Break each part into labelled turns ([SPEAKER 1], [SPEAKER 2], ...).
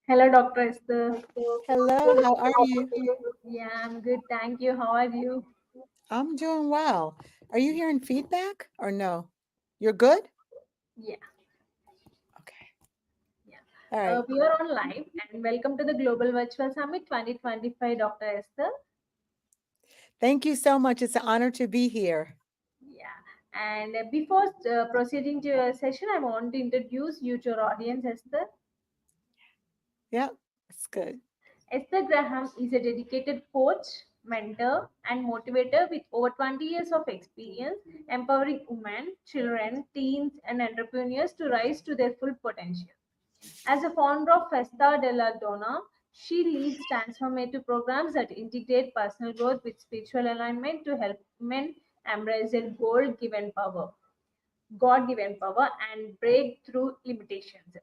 [SPEAKER 1] Hello, Dr. Esther.
[SPEAKER 2] Hello, how are you?
[SPEAKER 1] Yeah, I'm good. Thank you. How are you?
[SPEAKER 2] I'm doing well. Are you hearing feedback or no? You're good?
[SPEAKER 1] Yeah,
[SPEAKER 2] Okay.
[SPEAKER 1] yeah.
[SPEAKER 2] All right.
[SPEAKER 1] We are on live and welcome to the Global Virtual Summit 2025, Dr. Esther.
[SPEAKER 2] Thank you so much. It's an honor to be here.
[SPEAKER 1] Yeah, and before proceeding to your session, I want to introduce you to our audience, Esther.
[SPEAKER 2] Yep, it's good.
[SPEAKER 1] Esther Graham is a dedicated coach, mentor, and motivator with over 20 years of experience empowering women, children, teens, and entrepreneurs to rise to their full potential. As a founder of Festa de la Donna, she leads transformative programs that integrate personal growth with spiritual alignment to help men embrace their God-given power, and break through limitations.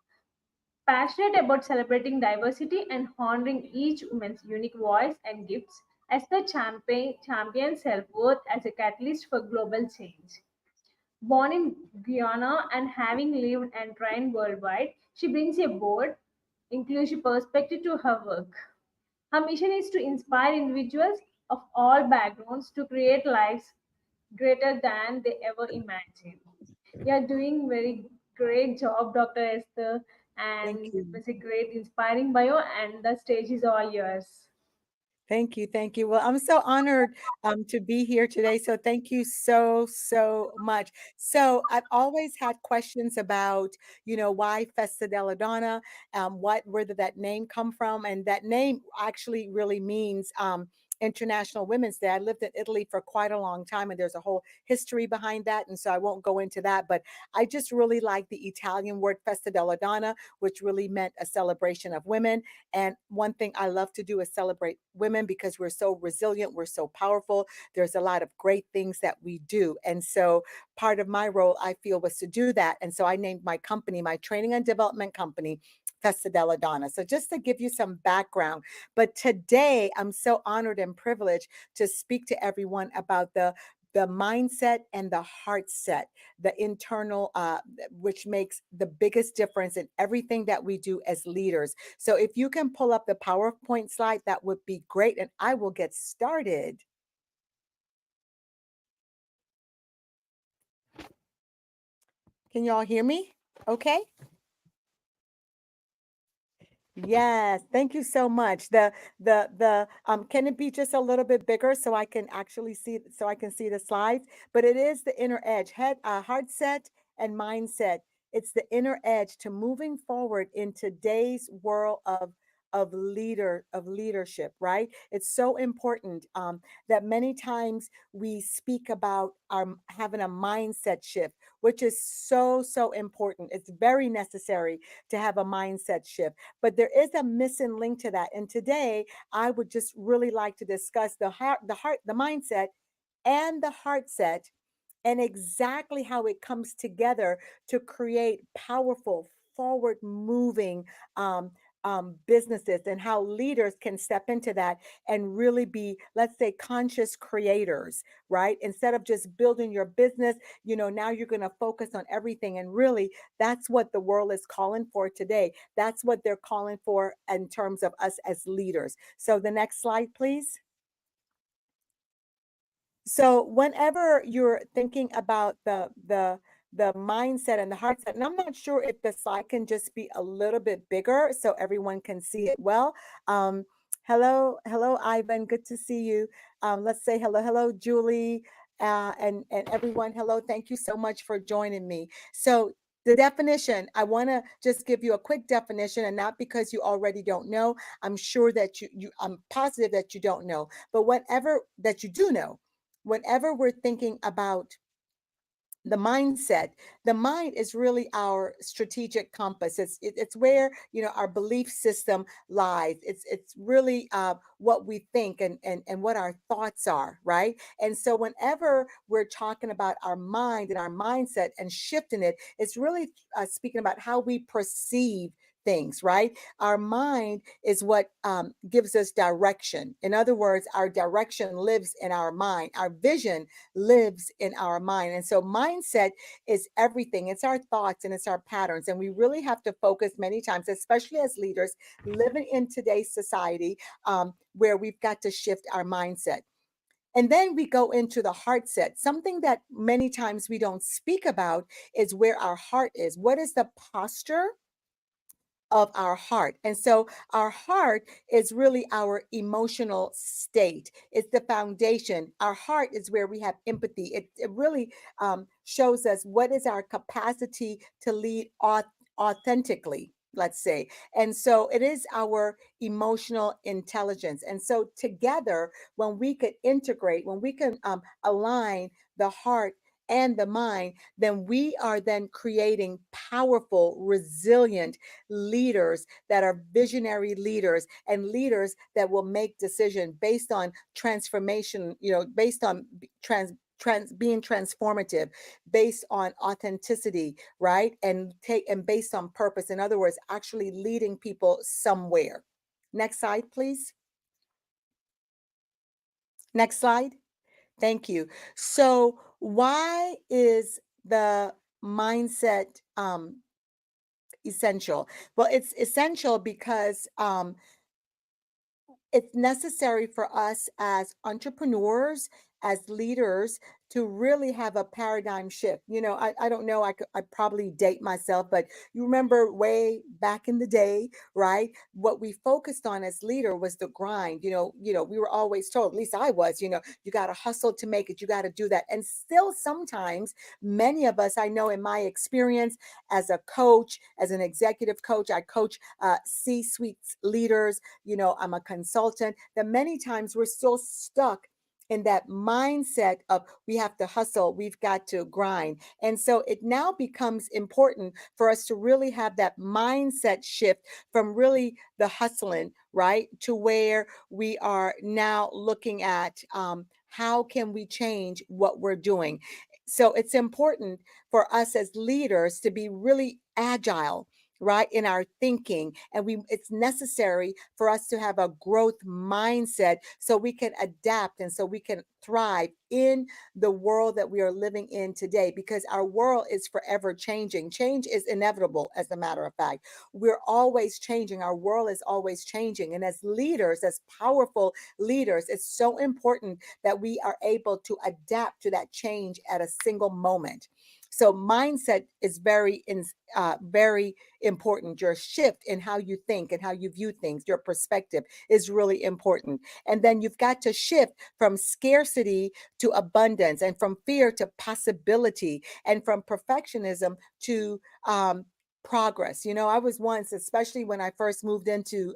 [SPEAKER 1] Passionate about celebrating diversity and honoring each woman's unique voice and gifts, as the champions self-worth as a catalyst for global change. Born in Guyana and having lived and trained worldwide, she brings a bold, inclusive perspective to her work. Her mission is to inspire individuals of all backgrounds to create lives greater than they ever imagined. You are doing very great job, Dr. Esther,
[SPEAKER 2] Thank
[SPEAKER 1] and it
[SPEAKER 2] you.
[SPEAKER 1] was a great inspiring bio, and the stage is all yours.
[SPEAKER 2] Thank you. Thank you. Well, I'm so honored to be here today. So thank you so much. So I've always had questions about, why Festa della Donna, where did that name come from? And that name actually really means International Women's Day. I lived in Italy for quite a long time, and there's a whole history behind that. And so I won't go into that, but I just really like the Italian word Festa della Donna, which really meant a celebration of women. And one thing I love to do is celebrate women because we're so resilient, we're so powerful. There's a lot of great things that we do. And so part of my role, I feel, was to do that. And so I named my company, my training and development company, Festa della Donna. So just to give you some background, but today I'm so honored and privileged to speak to everyone about the mindset and the heart set, the internal, which makes the biggest difference in everything that we do as leaders. So if you can pull up the PowerPoint slide, that would be great. And I will get started. Can you all hear me? Okay. Yes, thank you so much. The can it be just a little bit bigger so I can actually see so I can see the slides? But it is the inner edge, heart set and mindset. It's the inner edge to moving forward in today's world of leadership, right? It's so important that many times we speak about our having a mindset shift, which is so important. It's very necessary to have a mindset shift, but there is a missing link to that. And today, I would just really like to discuss the mindset and the heart set and exactly how it comes together to create powerful, forward moving businesses and how leaders can step into that and really be, let's say, conscious creators, right? Instead of just building your business, now you're going to focus on everything. And really, that's what the world is calling for today. That's what they're calling for in terms of us as leaders. So the next slide, please. So whenever you're thinking about the mindset and the heart set, and I'm not sure if the slide can just be a little bit bigger so everyone can see it well. Um, hello, Ivan. Good to see you. Let's say hello, Julie, and everyone. Hello, thank you so much for joining me. So the definition, I want to just give you a quick definition, and not because you already don't know. I'm sure that I'm positive that you don't know, but whatever that you do know, whenever we're thinking about the mindset, the mind is really our strategic compass. It's where our belief system lies. It's really what we think and what our thoughts are, right? And so whenever we're talking about our mind and our mindset and shifting it, it's really speaking about how we perceive things, right? Our mind is what gives us direction. In other words, our direction lives in our mind. Our vision lives in our mind. And so mindset is everything. It's our thoughts and it's our patterns. And we really have to focus many times, especially as leaders living in today's society, where we've got to shift our mindset. And then we go into the heart set. Something that many times we don't speak about is where our heart is. What is the posture of our heart? And so our heart is really our emotional state. It's the foundation. Our heart is where we have empathy. It really shows us what is our capacity to lead authentically, let's say. And so it is our emotional intelligence. And so together, when we could integrate, when we can align the heart and the mind, then we are then creating powerful, resilient leaders that are visionary leaders and leaders that will make decisions based on transformation, based on being transformative, based on authenticity, right? And based on purpose. In other words, actually leading people somewhere. Next slide, please. Next slide. Thank you. So why is the mindset essential? Well, it's essential because it's necessary for us as entrepreneurs, as leaders, to really have a paradigm shift. I don't know, I probably date myself, but you remember way back in the day, right? What we focused on as leader was the grind. We were always told, at least I was, you got to hustle to make it, you got to do that. And still sometimes, many of us, I know in my experience as a coach, as an executive coach, I coach C-suite leaders, I'm a consultant, that many times we're still stuck in that mindset of we have to hustle, we've got to grind. And so it now becomes important for us to really have that mindset shift from really the hustling, right, to where we are now looking at how can we change what we're doing. So it's important for us as leaders to be really agile, right, in our thinking. And it's necessary for us to have a growth mindset so we can adapt and so we can thrive in the world that we are living in today, because our world is forever changing. Change is inevitable, as a matter of fact. We're always changing. Our world is always changing. And as leaders, as powerful leaders, it's so important that we are able to adapt to that change at a single moment. So mindset is very important. Your shift in how you think and how you view things, your perspective is really important. And then you've got to shift from scarcity to abundance, and from fear to possibility, and from perfectionism to progress. I was once, especially when I first moved into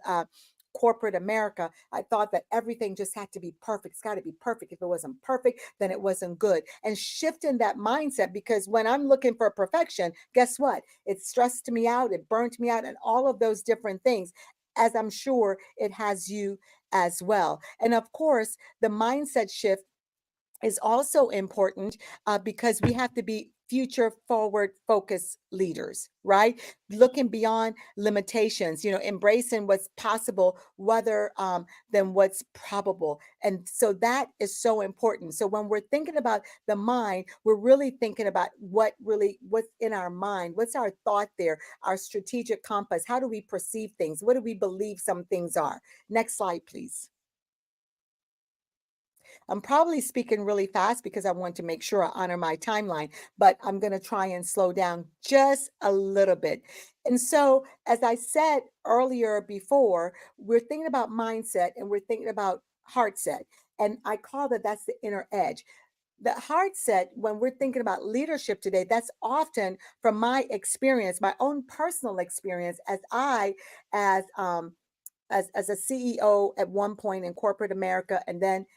[SPEAKER 2] corporate America, I thought that everything just had to be perfect. It's got to be perfect. If it wasn't perfect, then it wasn't good. And shifting that mindset, because when I'm looking for perfection, guess what? It stressed me out, it burnt me out, and all of those different things, as I'm sure it has you as well. And of course, the mindset shift is also important because we have to be future forward focused leaders, right? Looking beyond limitations, embracing what's possible rather than what's probable. And so that is so important. So when we're thinking about the mind, we're really thinking about what's in our mind, what's our thought there, our strategic compass, how do we perceive things, what do we believe some things are. Next slide, please. I'm probably speaking really fast because I want to make sure I honor my timeline, but I'm going to try and slow down just a little bit. And so, as I said earlier before, we're thinking about mindset and we're thinking about heart set. And I call that's the inner edge. The heart set, when we're thinking about leadership today, that's often from my experience, my own personal experience, as as a CEO at one point in corporate America, and then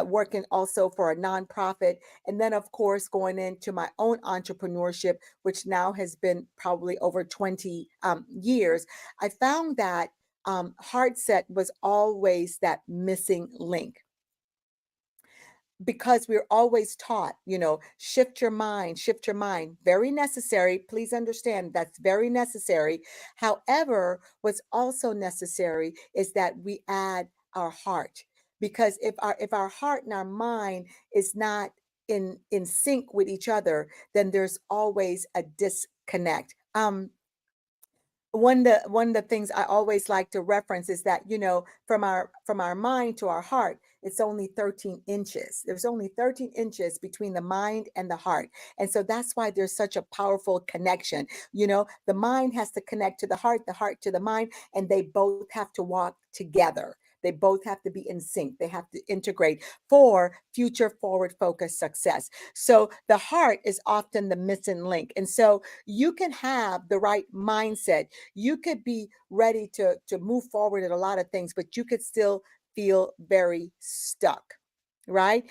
[SPEAKER 2] working also for a nonprofit, and then of course going into my own entrepreneurship, which now has been probably over 20 years. I found that heart set was always that missing link. because we're always taught, shift your mind, shift your mind. Very necessary. Please understand that's very necessary. However, what's also necessary is that we add our heart, because if our heart and our mind is not in sync with each other, then there's always a disconnect. One of the things I always like to reference is that, from our mind to our heart, it's only 13 inches. There's only 13 inches between the mind and the heart. And so that's why there's such a powerful connection. The mind has to connect to the heart to the mind, and they both have to walk together. They both have to be in sync. They have to integrate for future forward focused success. So the heart is often the missing link. And so you can have the right mindset. You could be ready to move forward in a lot of things, but you could still feel very stuck, right?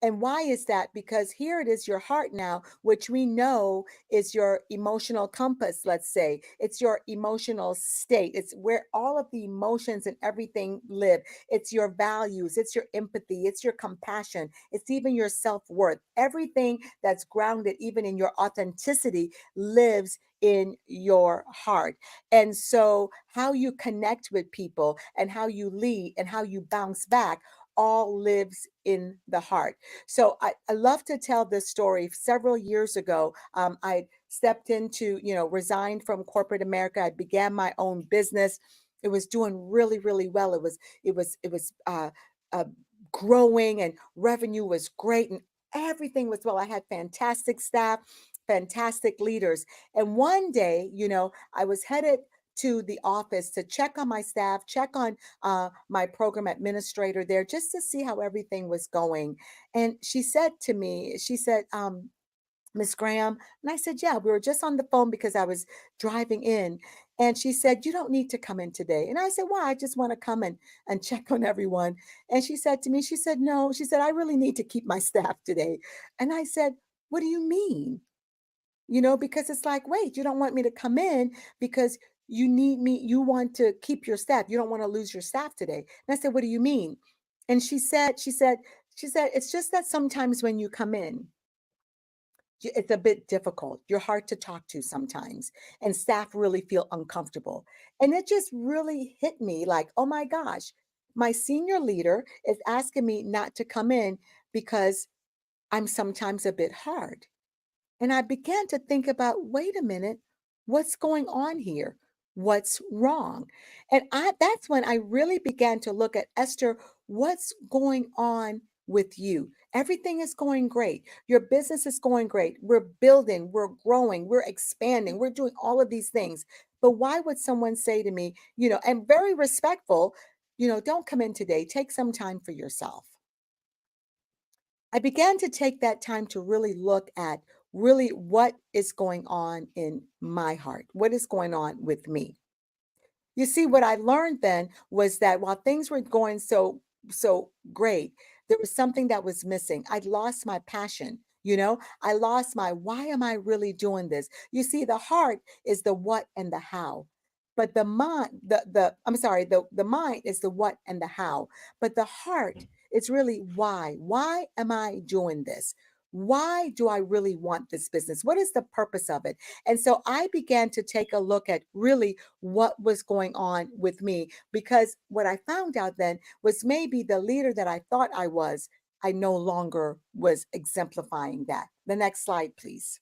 [SPEAKER 2] And why is that? Because here it is, your heart now, which we know is your emotional compass, let's say. It's your emotional state. It's where all of the emotions and everything live. It's your values, it's your empathy, it's your compassion, it's even your self-worth. Everything that's grounded even in your authenticity lives in your heart. And so how you connect with people and how you lead and how you bounce back all lives in the heart. So I love to tell this story. Several years ago, I stepped into, resigned from corporate America. I began my own business. It was doing really, really well. It was growing, and revenue was great, and everything was well. I had fantastic staff, fantastic leaders. And one day, I was headed to the office to check on my staff, check on my program administrator there, just to see how everything was going. And she said to me, she said, Miss Graham. And I said, yeah, we were just on the phone because I was driving in. And she said, you don't need to come in today. And I said, why? I just want to come and check on everyone. And she said to me, she said, no, she said, I really need to keep my staff today. And I said, what do you mean? Because it's like, wait, you don't want me to come in because you need me, you want to keep your staff. You don't want to lose your staff today. And I said, what do you mean? And she said, it's just that sometimes when you come in, it's a bit difficult. You're hard to talk to sometimes, and staff really feel uncomfortable. And it just really hit me like, oh my gosh, my senior leader is asking me not to come in because I'm sometimes a bit hard. And I began to think about, wait a minute, what's going on here? What's wrong? And that's when I really began to look at, Esther, what's going on with you? Everything is going great. Your business is going great. We're building, we're growing, we're expanding, we're doing all of these things. But why would someone say to me, and very respectful, don't come in today, take some time for yourself? I began to take that time to really look at really what is going on in my heart, what is going on with me. You see, what I learned then was that while things were going so great, there was something that was missing. I'd lost my passion. I lost my, why am I really doing this? You see, the heart is the what and the how. But the mind, I'm sorry, the mind is the what and the how. But the heart is really why. Why am I doing this? Why do I really want this business? What is the purpose of it? And so I began to take a look at really what was going on with me, because what I found out then was maybe the leader that I thought I was, I no longer was exemplifying that. The next slide, please.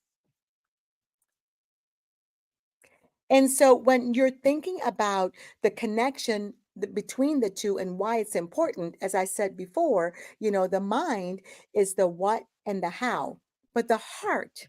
[SPEAKER 2] And so when you're thinking about the connection between the two and why it's important, as I said before, the mind is the what and the how, but the heart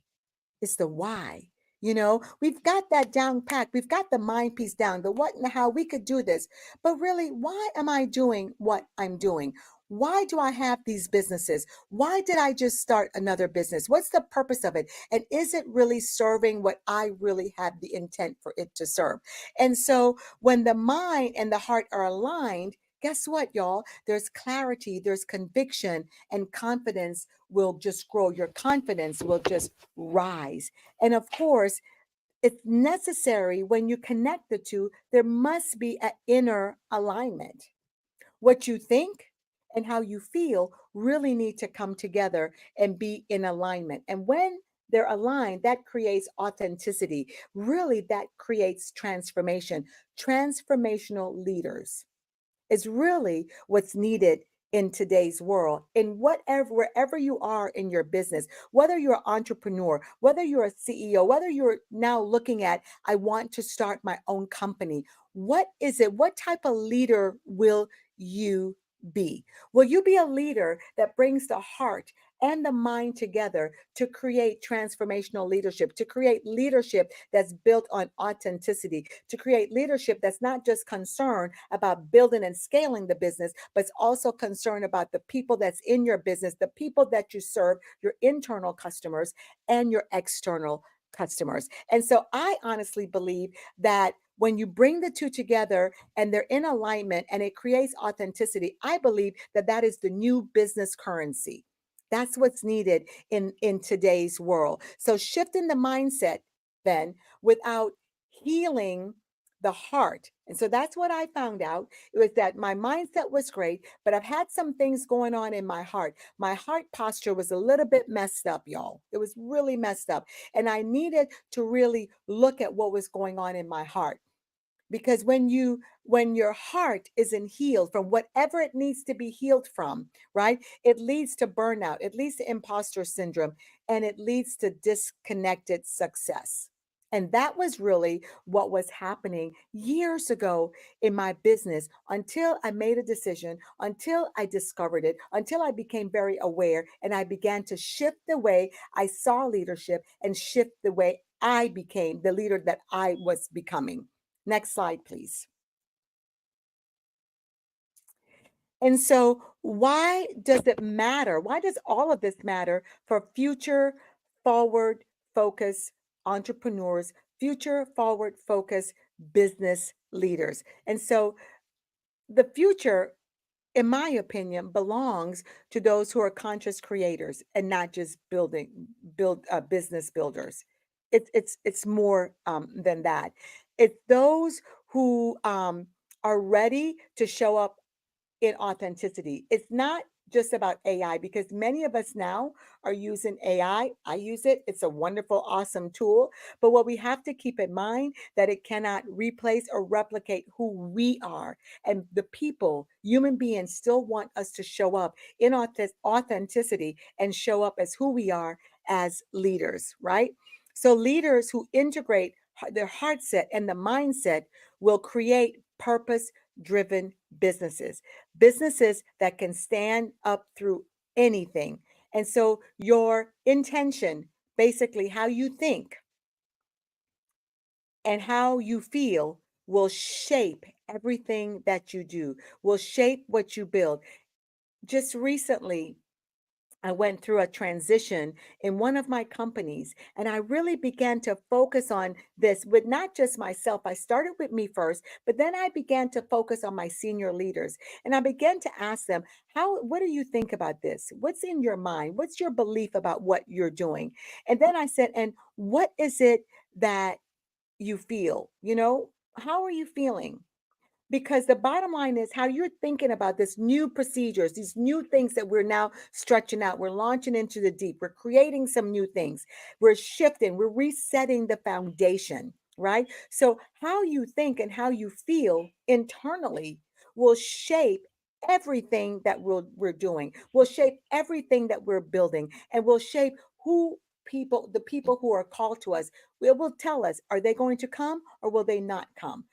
[SPEAKER 2] is the why. We've got that down packed. We've got the mind piece down, the what and the how. We could do this. But really, why am I doing what I'm doing? Why do I have these businesses? Why did I just start another business? What's the purpose of it? And is it really serving what I really had the intent for it to serve? And so when the mind and the heart are aligned, guess what, y'all? There's clarity, there's conviction, and confidence will just grow. Your confidence will just rise. And of course, it's necessary when you connect the two, there must be an inner alignment. What you think and how you feel really need to come together and be in alignment. And when they're aligned, that creates authenticity. Really, that creates transformation. Transformational leaders is really what's needed in today's world. In whatever, wherever you are in your business, whether you're an entrepreneur, whether you're a CEO, whether you're now looking at, I want to start my own company. What is it? What type of leader will you be? Will you be a leader that brings the heart and the mind together to create transformational leadership, to create leadership that's built on authenticity, to create leadership that's not just concerned about building and scaling the business, but it's also concerned about the people that's in your business, the people that you serve, your internal customers and your external customers. And so I honestly believe that when you bring the two together and they're in alignment and it creates authenticity, I believe that that is the new business currency. That's what's needed in today's world. So shifting the mindset then without healing the heart. And so that's what I found out. It was that my mindset was great, but I've had some things going on in my heart. My heart posture was a little bit messed up, y'all. It was really messed up. And I needed to really look at what was going on in my heart, because when your heart isn't healed from whatever it needs to be healed from, right, it leads to burnout, it leads to imposter syndrome, and it leads to disconnected success. And that was really what was happening years ago in my business, until I made a decision, until I discovered it, until I became very aware, and I began to shift the way I saw leadership and shift the way I became the leader that I was becoming. Next slide, please. And so, why does it matter? Why does all of this matter for future forward focus entrepreneurs, future forward focus business leaders? And so, the future, in my opinion, belongs to those who are conscious creators and not just build business builders. It's more than that. It's those who are ready to show up in authenticity. It's not just about AI, because many of us now are using AI. I use it. It's a wonderful, awesome tool. But what we have to keep in mind that it cannot replace or replicate who we are. And the people, human beings, still want us to show up in authenticity and show up as who we are as leaders, right? So leaders who integrate their heart set and the mindset will create purpose driven businesses, businesses that can stand up through anything. And so your intention, basically how you think and how you feel, will shape everything that you do, will shape what you build. Just recently, I went through a transition in one of my companies, and I really began to focus on this with not just myself. I started with me first, but then I began to focus on my senior leaders. And I began to ask them, what do you think about this? What's in your mind? What's your belief about what you're doing? And then I said, and what is it that you feel? How are you feeling? Because the bottom line is how you're thinking about this new procedures, these new things that we're now stretching out. We're launching into the deep. We're creating some new things. We're shifting. We're resetting the foundation, right? So how you think and how you feel internally will shape everything that we're doing, will shape everything that we're building, and will shape the people who are called to us. It will tell us, are they going to come or will they not come?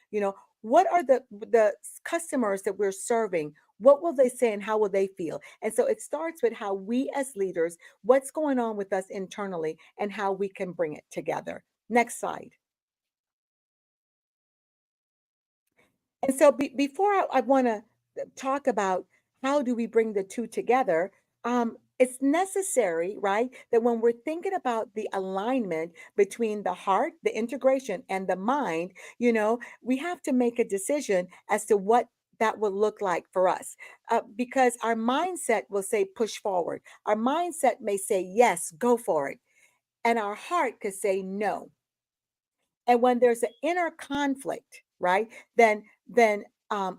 [SPEAKER 2] What are the customers that we're serving? What will they say and how will they feel? And so it starts with how we as leaders, what's going on with us internally and how we can bring it together. Next slide. And so before I want to talk about how do we bring the two together, it's necessary, right, that when we're thinking about the alignment between the heart, the integration, and the mind, we have to make a decision as to what that will look like for us, because our mindset will say push forward. Our mindset may say yes, go for it, and our heart could say no. And when there's an inner conflict, right, then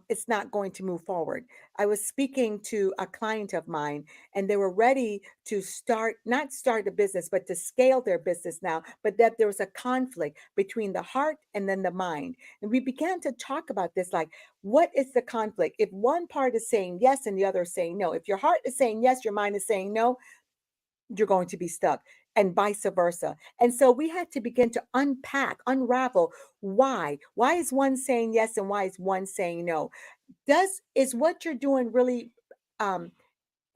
[SPEAKER 2] it's not going to move forward. I was speaking to a client of mine, and they were ready to not start a business, but to scale their business now, but that there was a conflict between the heart and then the mind. And we began to talk about this, like, what is the conflict? If one part is saying yes and the other is saying no, if your heart is saying yes, your mind is saying no, you're going to be stuck, and vice versa. And so we had to begin to unravel why. Why is one saying yes and why is one saying no? Is what you're doing really um,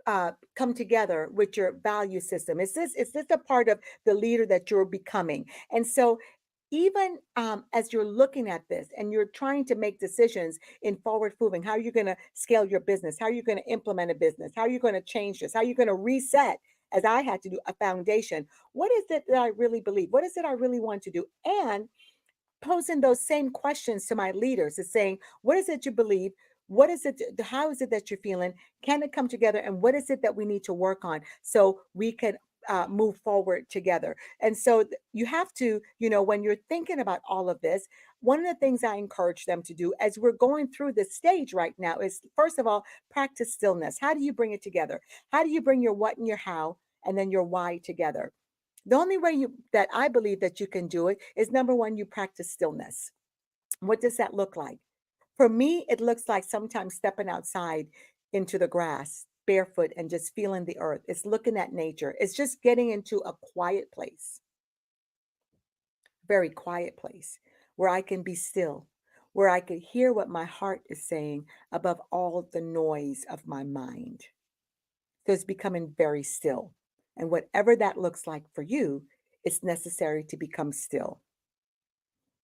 [SPEAKER 2] come together with your value system? Is this a part of the leader that you're becoming? And so even as you're looking at this and you're trying to make decisions in forward moving, how are you going to scale your business? How are you going to implement a business? How are you going to change this? How are you going to reset, as I had to do, a foundation? What is it that I really believe? What is it I really want to do? And posing those same questions to my leaders, is saying, what is it you believe? What is it? How is it that you're feeling? Can it come together? And what is it that we need to work on so we can move forward together? And so you have to, when you're thinking about all of this, one of the things I encourage them to do as we're going through this stage right now is, first of all, practice stillness. How do you bring it together? How do you bring your what and your how and then your why together? The only way that I believe that you can do it is, number one, you practice stillness. What does that look like? For me, it looks like sometimes stepping outside into the grass barefoot and just feeling the earth. It's looking at nature. It's just getting into a quiet place, very quiet place where I can be still, where I can hear what my heart is saying above all the noise of my mind. So it's becoming very still. And whatever that looks like for you, it's necessary to become still.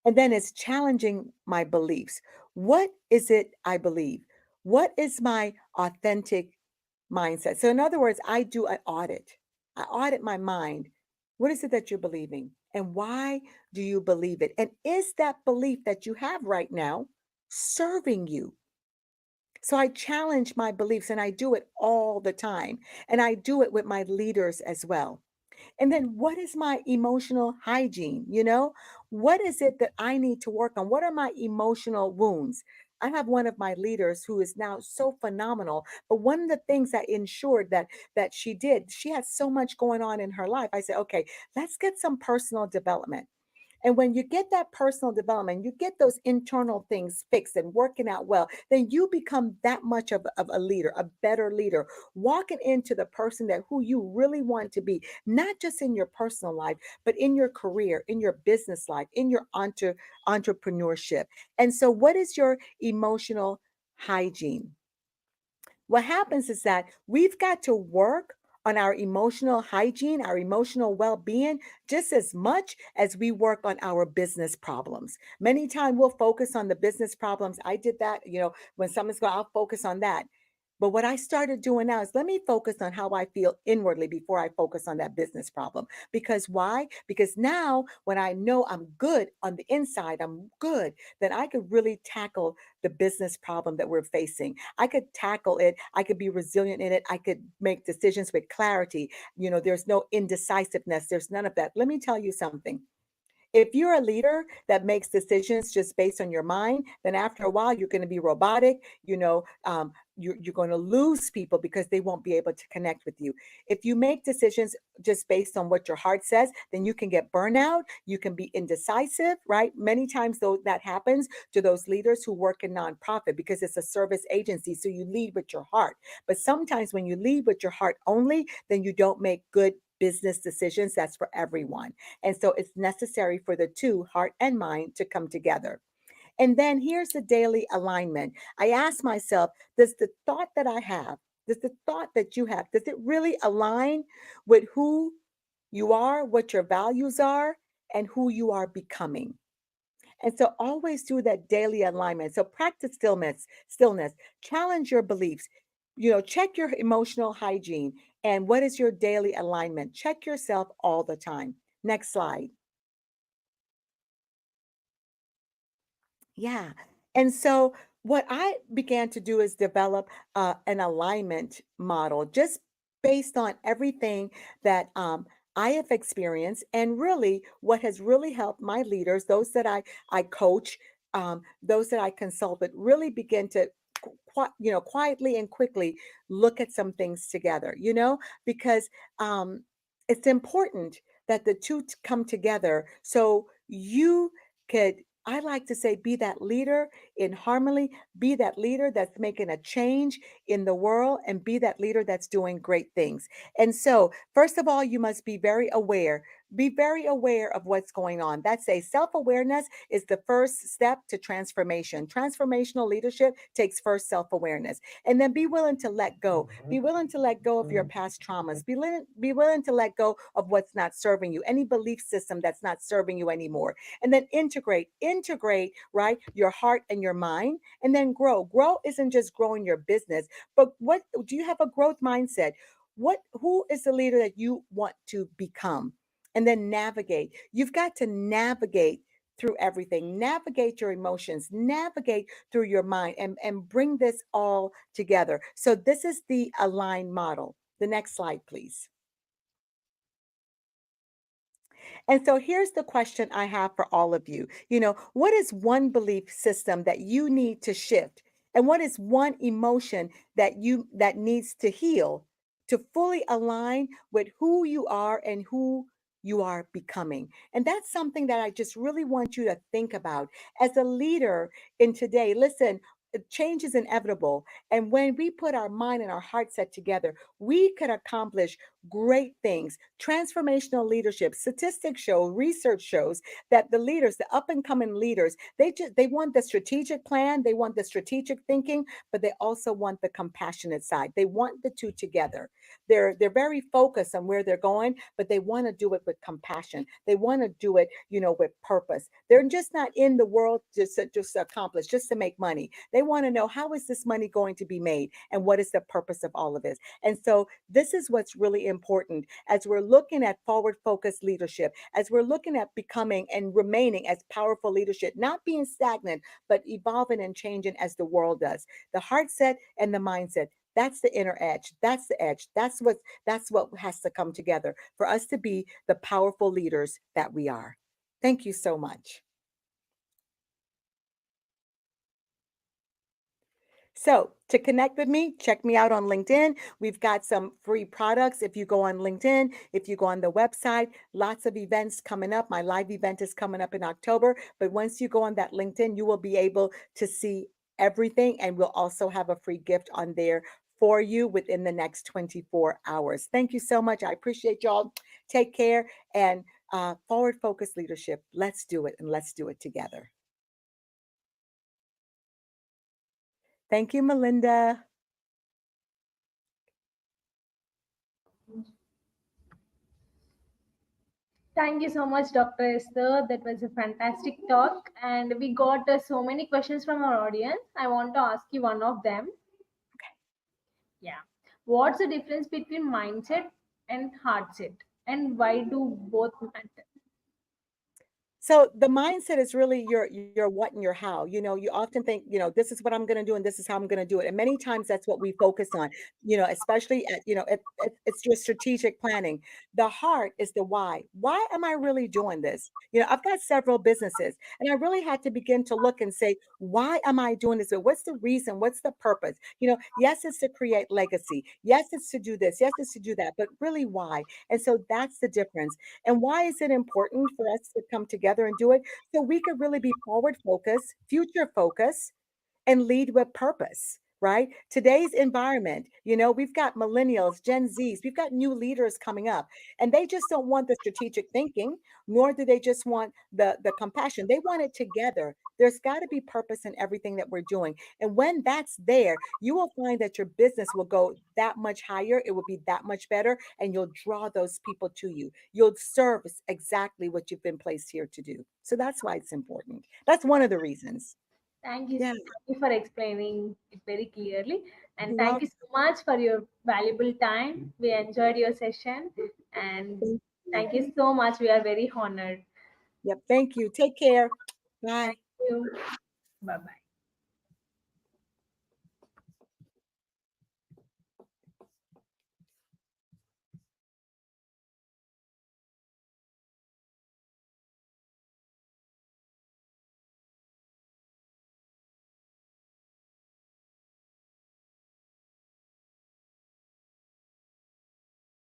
[SPEAKER 2] And then it's challenging my beliefs. What is it I believe? What is my authentic mindset? So, in other words, I do an audit. I audit my mind. What is it that you're believing? And why do you believe it? And is that belief that you have right now serving you? So I challenge my beliefs, and I do it all the time. And I do it with my leaders as well. And then what is my emotional hygiene? What is it that I need to work on? What are my emotional wounds? I have one of my leaders who is now so phenomenal, but one of the things that ensured that she had so much going on in her life. I said, okay, let's get some personal development. And when you get that personal development, you get those internal things fixed and working out well, then you become that much of a leader, a better leader, walking into the person that who you really want to be, not just in your personal life, but in your career, in your business life, in your entrepreneurship. And so what is your emotional hygiene? What happens is that we've got to work on our emotional hygiene, our emotional well-being, just as much as we work on our business problems. Many times we'll focus on the business problems. I did that, when someone's going, I'll focus on that. But what I started doing now is, let me focus on how I feel inwardly before I focus on that business problem. Because why? Because now when I know I'm good on the inside, I'm good, then I could really tackle the business problem that we're facing. I could tackle it. I could be resilient in it. I could make decisions with clarity. There's no indecisiveness. There's none of that. Let me tell you something. If you're a leader that makes decisions just based on your mind, then after a while you're going to be robotic. You're going to lose people because they won't be able to connect with you. If you make decisions just based on what your heart says, then you can get burnout. You can be indecisive, right? Many times, though, that happens to those leaders who work in nonprofit because it's a service agency. So you lead with your heart. But sometimes when you lead with your heart only, then you don't make good business decisions. That's for everyone. And so it's necessary for the two, heart and mind, to come together. And then here's the daily alignment. I ask myself, does the thought that I have, does the thought that you have, does it really align with who you are, what your values are, and who you are becoming? And so always do that daily alignment. So practice stillness, challenge your beliefs, check your emotional hygiene. And what is your daily alignment? Check yourself all the time. Next slide. Yeah. And so what I began to do is develop an alignment model just based on everything that I have experienced, and really what has really helped my leaders, those that I coach, those that I consult with really begin to quietly and quickly look at some things together, because it's important that the two come together so you could, I like to say, be that leader in harmony, be that leader that's making a change in the world, and be that leader that's doing great things. And so, first of all, you must be very aware. Be very aware of what's going on. That's a self-awareness is the first step to transformation. Transformational leadership takes first self-awareness. And then be willing to let go. Be willing to let go of your past traumas. Be willing to let go of what's not serving you, any belief system that's not serving you anymore. And then integrate, right, your heart and your mind, and then grow. Grow isn't just growing your business, but what do you have a growth mindset? Who is the leader that you want to become? And then navigate. You've got to navigate through everything, navigate your emotions, navigate through your mind, and bring this all together. So this is the aligned model. The next slide, please. And so here's the question I have for all of you. What is one belief system that you need to shift? And what is one emotion that needs to heal to fully align with who you are and who you are becoming? And that's something that I just really want you to think about as a leader in today. Listen, change is inevitable. And when we put our mind and our heart set together, we could accomplish great things. Transformational leadership, statistics show, research shows that the leaders, the up and coming leaders, they want the strategic plan, they want the strategic thinking, but they also want the compassionate side. They want the two together. They're very focused on where they're going, but they want to do it with compassion. They want to do it, with purpose. They're just not in the world just to accomplish, just to make money. They want to know, how is this money going to be made, and what is the purpose of all of this? And so this is what's really important as we're looking at forward focused leadership, as we're looking at becoming and remaining as powerful leadership, not being stagnant, but evolving and changing as the world does. The heart set and the mindset. That's the inner edge. That's the edge. That's what has to come together for us to be the powerful leaders that we are. Thank you so much. So to connect with me, check me out on LinkedIn. We've got some free products. If you go on LinkedIn, if you go on the website, lots of events coming up. My live event is coming up in October. But once you go on that LinkedIn, you will be able to see everything. And we'll also have a free gift on there for you within the next 24 hours. Thank you so much. I appreciate y'all. Take care, and forward focused leadership. Let's do it, and let's do it together. Thank you, Melinda.
[SPEAKER 1] Thank you so much, Dr. Esther. That was a fantastic talk. And we got so many questions from our audience. I want to ask you one of them. Yeah. What's the difference between mindset and heart set? And why do both matter?
[SPEAKER 2] So the mindset is really your what and your how. You often think, this is what I'm going to do and this is how I'm going to do it. And many times that's what we focus on, especially at, it's your strategic planning. The heart is the why. Why am I really doing this? I've got several businesses, and I really had to begin to look and say, why am I doing this? What's the reason? What's the purpose? Yes, it's to create legacy. Yes, it's to do this. Yes, it's to do that. But really, why? And so that's the difference. And why is it important for us to come together and do it? So we could really be forward focused, future focused, and lead with purpose, right? Today's environment, we've got millennials, Gen Zs, we've got new leaders coming up, and they just don't want the strategic thinking, nor do they just want the compassion. They want it together. There's got to be purpose in everything that we're doing. And when that's there, you will find that your business will go that much higher. It will be that much better, and you'll draw those people to you. You'll serve exactly what you've been placed here to do. So that's why it's important. That's one of the reasons.
[SPEAKER 1] Thank you.
[SPEAKER 2] Yeah,
[SPEAKER 1] Thank you for explaining it very clearly. And
[SPEAKER 2] you're
[SPEAKER 1] thank
[SPEAKER 2] welcome.
[SPEAKER 1] you so much for your valuable time. We enjoyed your session. And
[SPEAKER 2] Thank
[SPEAKER 1] thank
[SPEAKER 2] you.
[SPEAKER 1] you so much. We are very honored.
[SPEAKER 2] Yep. Thank you. Take care.
[SPEAKER 1] Thank
[SPEAKER 2] Bye.
[SPEAKER 1] you. Bye bye.